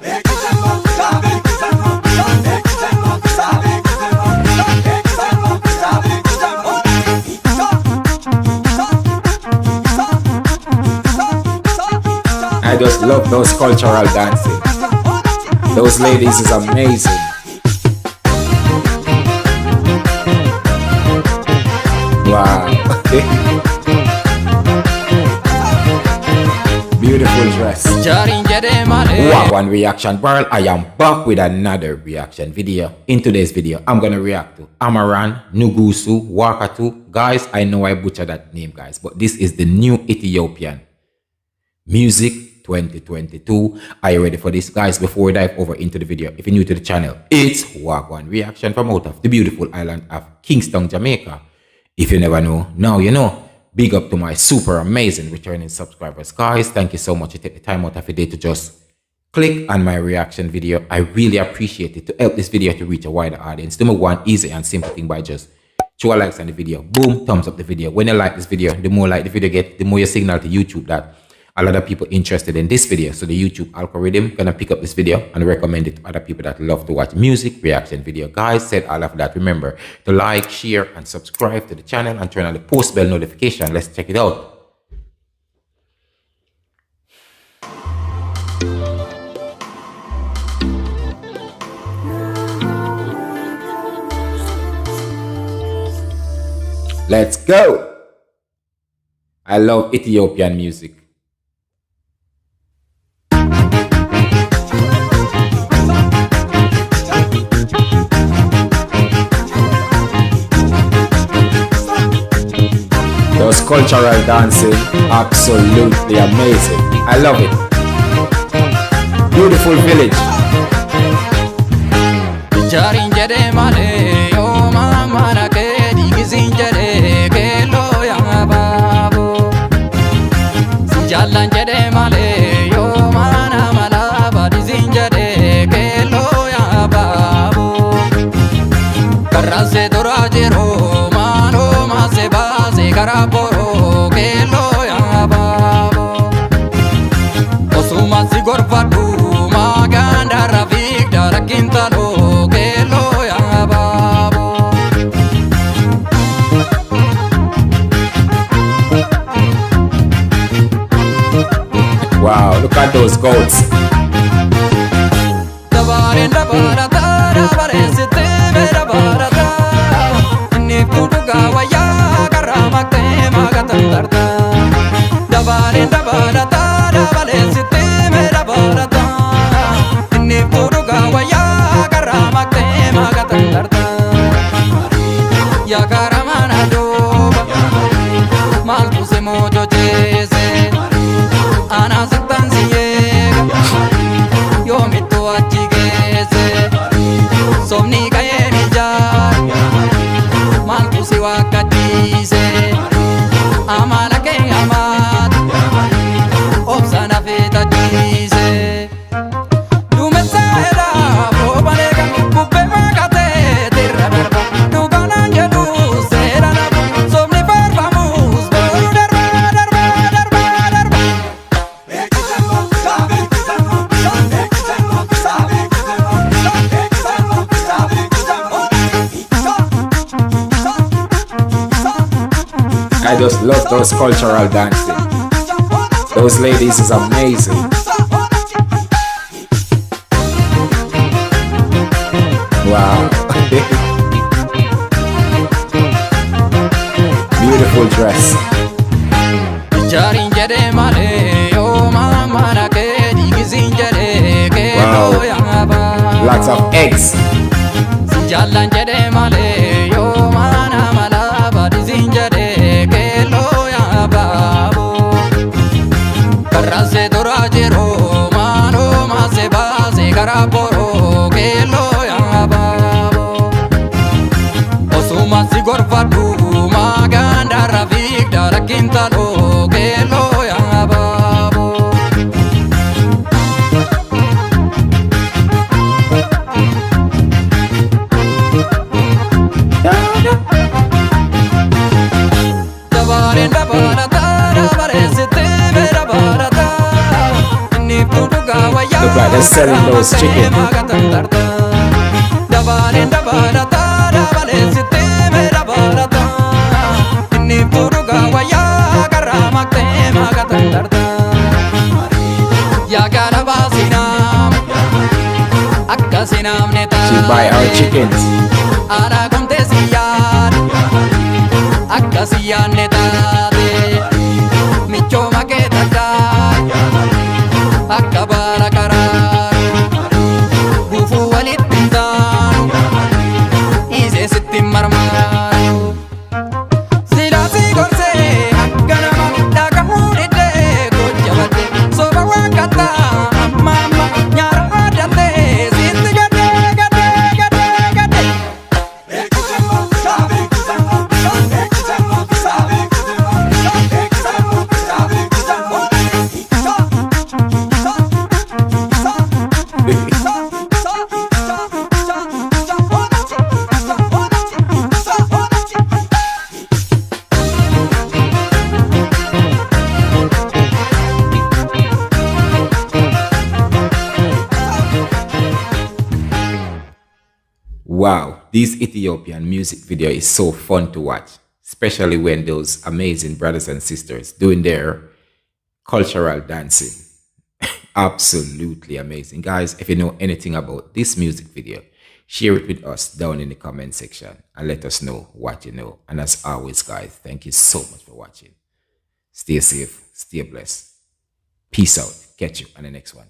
I just love those cultural dancing. Those ladies is amazing. Wow. Beautiful dress. Wow, one reaction world. I am back with another reaction video. In today's video, I'm gonna react to Ammarraa, Nugusu, Wakkaattuu. Guys, I know I butchered that name, guys, but this is the new Ethiopian music 2022. Are you ready for this, guys? Before we dive over into the video, if you're new to the channel, it's Wagwan reaction from out of the beautiful island of Kingston, Jamaica. If you never know, now you know. Big up to my super amazing returning subscribers, guys. Thank you so much. You take the time out of your day to just click on my reaction video. I really appreciate it. To help this video to reach a wider audience, do one easy and simple thing by just show a likes on the video. Boom, thumbs up the video. When you like this video, the more like the video get, the more you signal to YouTube that a lot of people interested in this video. So the YouTube algorithm gonna pick up this video and recommend it to other people that love to watch music reaction video. Guys, said all of that. Remember to like, share, and subscribe to the channel and turn on the post bell notification. Let's check it out. Let's go. I love Ethiopian music. Those cultural dancing, absolutely amazing. I love it. Beautiful village. Wow, look at those goats. I just love those cultural dancing. Those ladies is amazing. Wow. Beautiful dress. Wow. Lots of eggs. Look like are selling those chicken. She buy our chickens. Wow, this Ethiopian music video is so fun to watch, especially when those amazing brothers and sisters doing their cultural dancing. Absolutely amazing. Guys, if you know anything about this music video, share it with us down in the comment section and let us know what you know. And as always, guys, thank you so much for watching. Stay safe, stay blessed. Peace out. Catch you on the next one.